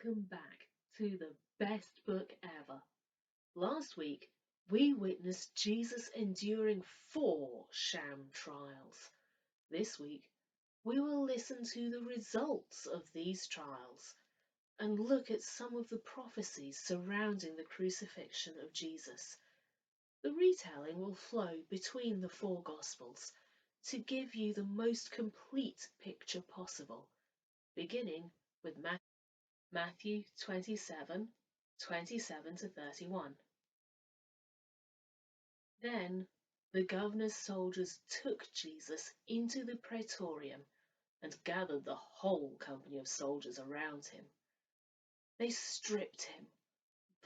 Welcome back to the best book ever. Last week, we witnessed Jesus enduring 4 sham trials. This week, we will listen to the results of these trials and look at some of the prophecies surrounding the crucifixion of Jesus. The retelling will flow between the 4 Gospels to give you the most complete picture possible, beginning with Matthew 27:27 to 31. Then the governor's soldiers took Jesus into the praetorium and gathered the whole company of soldiers around him. They stripped him,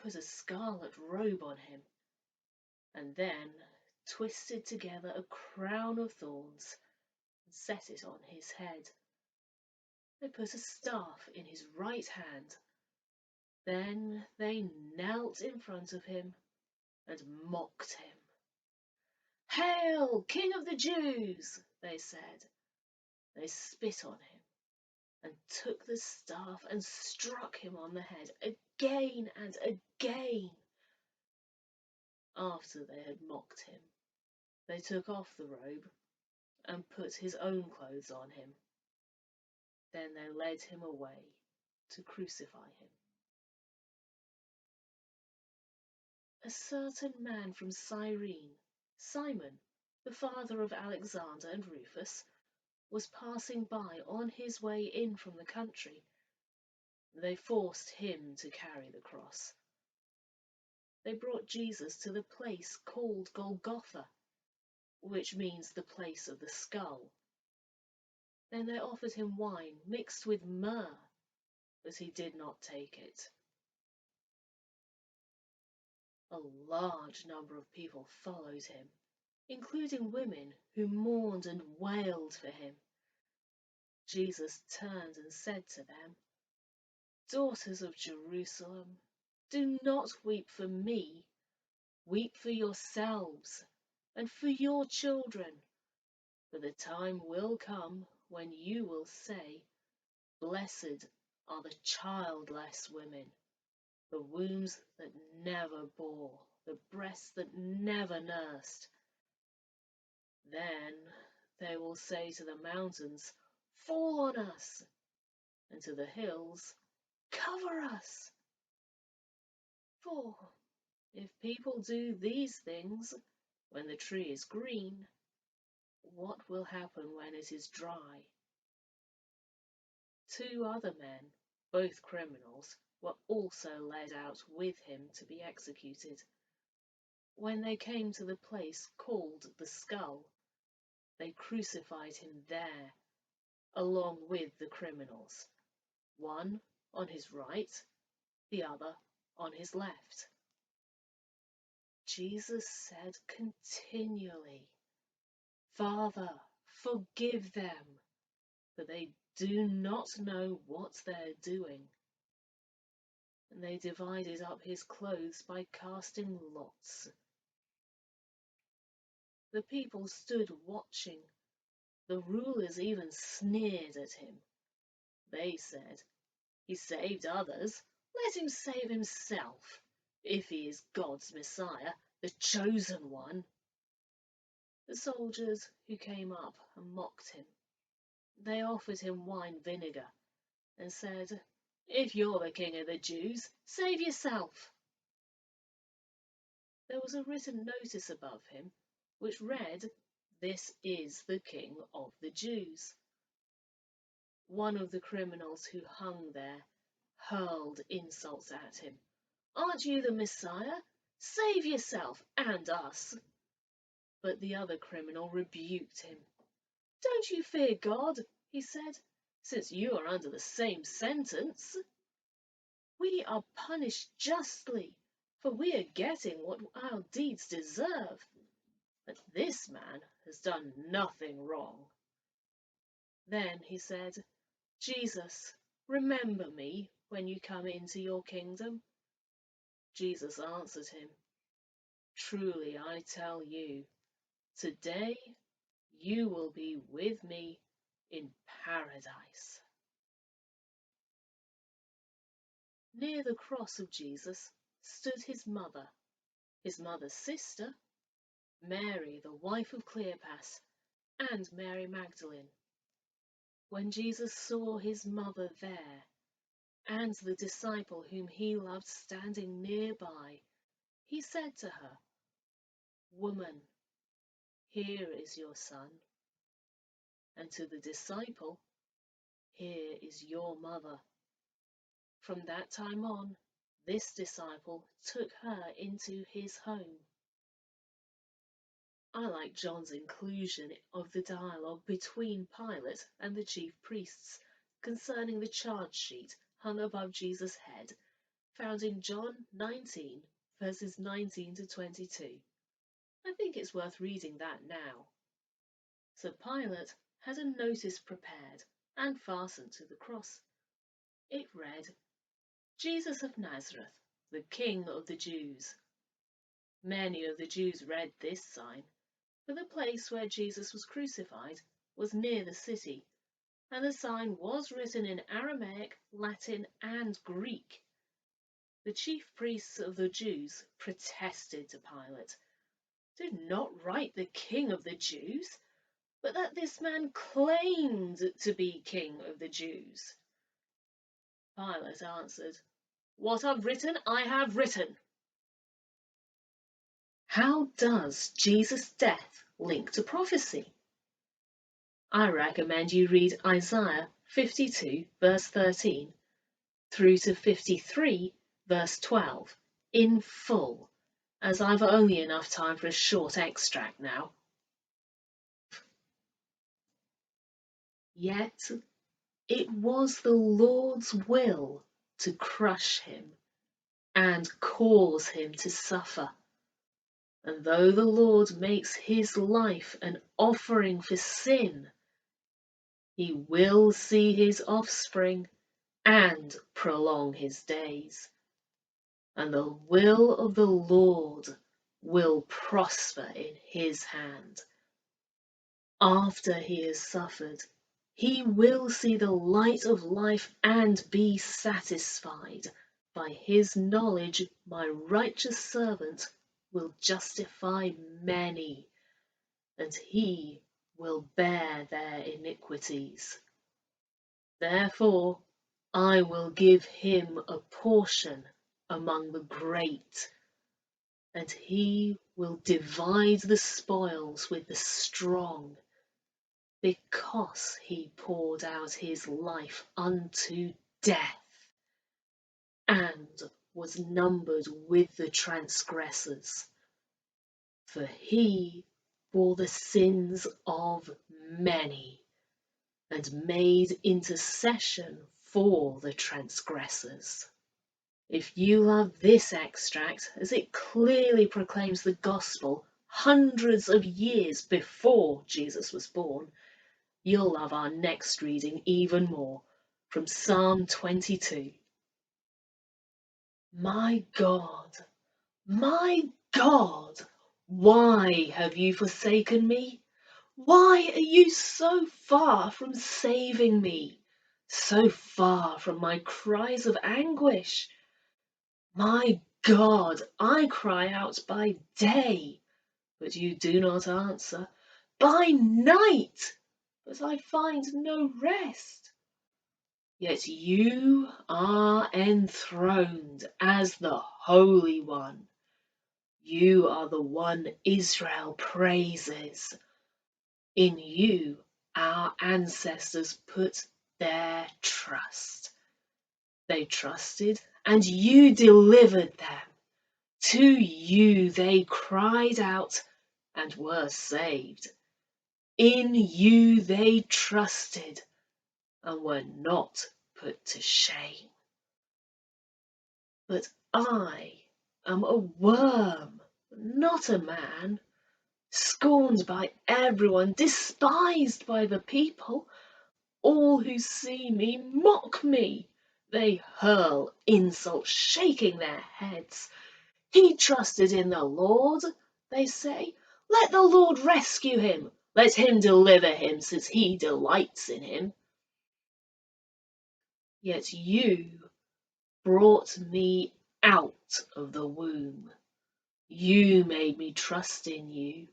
put a scarlet robe on him, and then twisted together a crown of thorns and set it on his head. They put a staff in his right hand. Then they knelt in front of him and mocked him. "Hail, King of the Jews!" they said. They spit on him and took the staff and struck him on the head again and again. After they had mocked him, they took off the robe and put his own clothes on him. Then they led him away to crucify him. A certain man from Cyrene, Simon, the father of Alexander and Rufus, was passing by on his way in from the country. They forced him to carry the cross. They brought Jesus to the place called Golgotha, which means the place of the skull. Then they offered him wine mixed with myrrh, but he did not take it. A large number of people followed him, including women who mourned and wailed for him. Jesus turned and said to them, "Daughters of Jerusalem, do not weep for me. Weep for yourselves and for your children, for the time will come when you will say, 'Blessed are the childless women, the wombs that never bore, the breasts that never nursed.' Then they will say to the mountains, 'Fall on us,' and to the hills, 'Cover us.' For if people do these things when the tree is green, what will happen when it is dry?" 2 other men, both criminals, were also led out with him to be executed. When they came to the place called the Skull, they crucified him there, along with the criminals, one on his right, the other on his left. Jesus said continually, "Father, forgive them, for they do not know what they're doing." And they divided up his clothes by casting lots. The people stood watching. The rulers even sneered at him. They said, "He saved others, let him save himself, if he is God's Messiah, the chosen one." The soldiers who came up and mocked him, they offered him wine vinegar and said, "If you're the King of the Jews, save yourself." There was a written notice above him which read, "This is the King of the Jews." One of the criminals who hung there hurled insults at him. "Aren't you the Messiah? Save yourself and us." But the other criminal rebuked him. "Don't you fear God," he said, "since you are under the same sentence? We are punished justly, for we are getting what our deeds deserve. But this man has done nothing wrong." Then he said, "Jesus, remember me when you come into your kingdom." Jesus answered him, "Truly I tell you, today you will be with me in paradise." Near the cross of Jesus stood his mother's sister, Mary, the wife of Cleopas, and Mary Magdalene. When Jesus saw his mother there, and the disciple whom he loved standing nearby, he said to her, "Woman, here is your son," and to the disciple, "Here is your mother." From that time on, this disciple took her into his home. I like John's inclusion of the dialogue between Pilate and the chief priests concerning the charge sheet hung above Jesus' head, found in John 19, verses 19 to 22. I think it's worth reading that now. So Pilate had a notice prepared and fastened to the cross. It read, "Jesus of Nazareth, the King of the Jews." Many of the Jews read this sign, for the place where Jesus was crucified was near the city, and the sign was written in Aramaic, Latin, and Greek. The chief priests of the Jews protested to Pilate, "Did not write the King of the Jews, but that this man claimed to be King of the Jews." Pilate answered, "What I've written, I have written." How does Jesus' death link to prophecy? I recommend you read Isaiah 52, verse 13, through to 53, verse 12, in full, as I've only enough time for a short extract now. Yet it was the Lord's will to crush him and cause him to suffer. And though the Lord makes his life an offering for sin, he will see his offspring and prolong his days. And the will of the Lord will prosper in his hand. After he has suffered, he will see the light of life and be satisfied. By his knowledge, my righteous servant will justify many, and he will bear their iniquities. Therefore, I will give him a portion among the great, and he will divide the spoils with the strong, because he poured out his life unto death, and was numbered with the transgressors. For he bore the sins of many, and made intercession for the transgressors. If you love this extract, as it clearly proclaims the gospel hundreds of years before Jesus was born, you'll love our next reading even more, from Psalm 22. My God, why have you forsaken me? Why are you so far from saving me, so far from my cries of anguish? My God, I cry out by day, but you do not answer, by night, but I find no rest. Yet you are enthroned as the Holy One. You are the one Israel praises. In you our ancestors put their trust. They trusted, and you delivered them. To you they cried out and were saved. In you they trusted and were not put to shame. But I am a worm, not a man, scorned by everyone, despised by the people. All who see me mock me. They hurl insults, shaking their heads. He trusted in the Lord, they say. Let the Lord rescue him. Let him deliver him, since he delights in him. Yet you brought me out of the womb. You made me trust in you,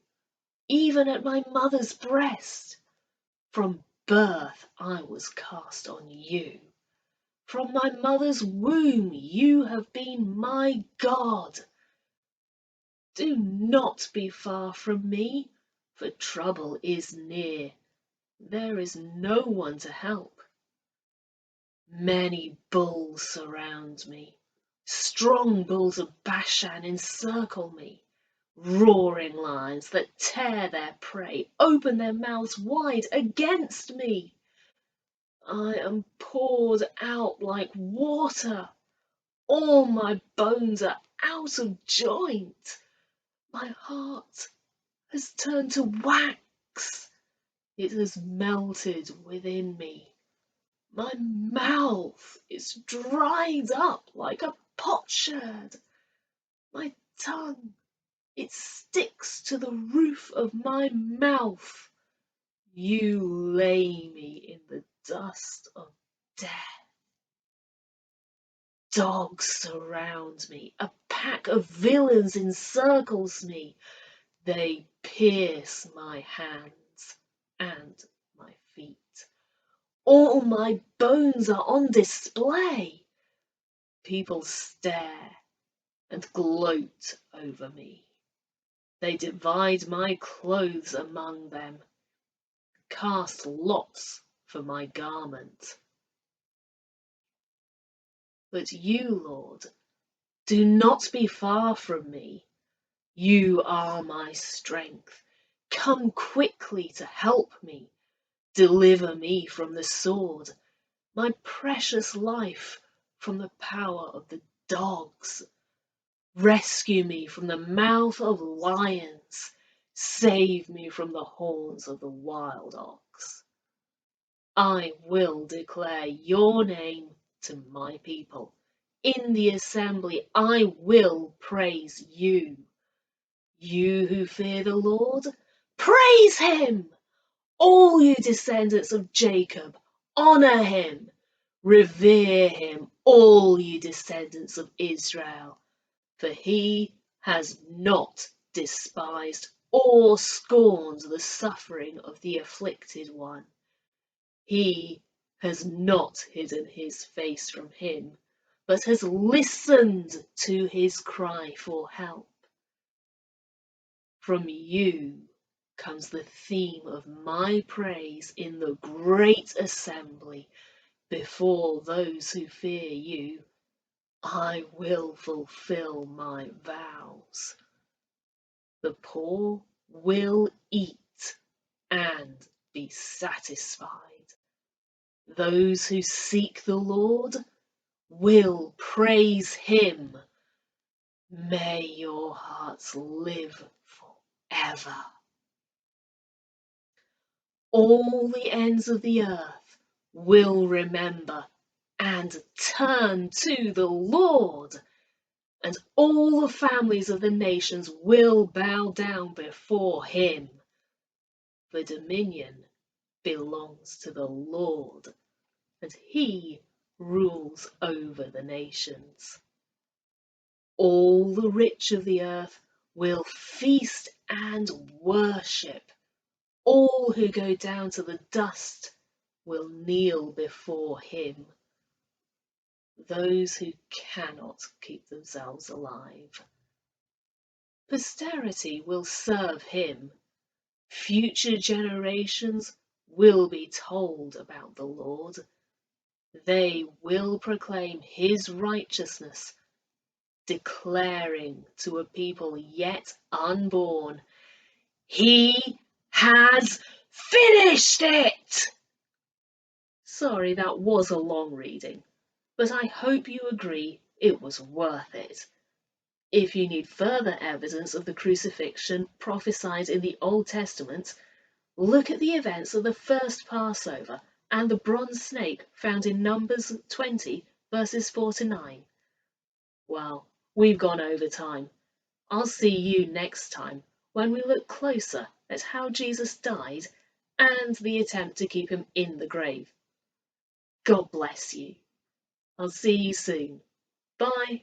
even at my mother's breast. From birth I was cast on you. From my mother's womb you have been my God. Do not be far from me, for trouble is near. There is no one to help. Many bulls surround me. Strong bulls of Bashan encircle me. Roaring lions that tear their prey open their mouths wide against me. I am poured out like water. All my bones are out of joint. My heart has turned to wax. It has melted within me. My mouth is dried up like a potsherd. My tongue, it sticks to the roof of my mouth. You lay me in the dust of death. Dogs surround me. A pack of villains encircles me. They pierce my hands and my feet. All my bones are on display. People stare and gloat over me. They divide my clothes among them, cast lots for my garment. But you, Lord, do not be far from me. You are my strength. Come quickly to help me. Deliver me from the sword, my precious life from the power of the dogs. Rescue me from the mouth of lions. Save me from the horns of the wild ox. I will declare your name to my people. In the assembly I will praise you. You who fear the Lord, praise him! All you descendants of Jacob, honour him. Revere him, all you descendants of Israel, for he has not despised or scorned the suffering of the afflicted one. He has not hidden his face from him, but has listened to his cry for help. From you comes the theme of my praise in the great assembly. Before those who fear you, I will fulfill my vows. The poor will eat and be satisfied. Those who seek the Lord will praise him. May your hearts live forever. All the ends of the earth will remember and turn to the Lord, and all the families of the nations will bow down before him. The dominion belongs to the Lord, and he rules over the nations. All the rich of the earth will feast and worship. All who go down to the dust will kneel before him. Those who cannot keep themselves alive. Posterity will serve him. Future generations will be told about the Lord. They will proclaim his righteousness, declaring to a people yet unborn, he has finished it! Sorry, that was a long reading, but I hope you agree it was worth it. If you need further evidence of the crucifixion prophesied in the Old Testament, look at the events of the first Passover and the bronze snake found in Numbers 20, verses 4 to 9. Well, we've gone over time. I'll see you next time when we look closer at how Jesus died and the attempt to keep him in the grave. God bless you. I'll see you soon. Bye.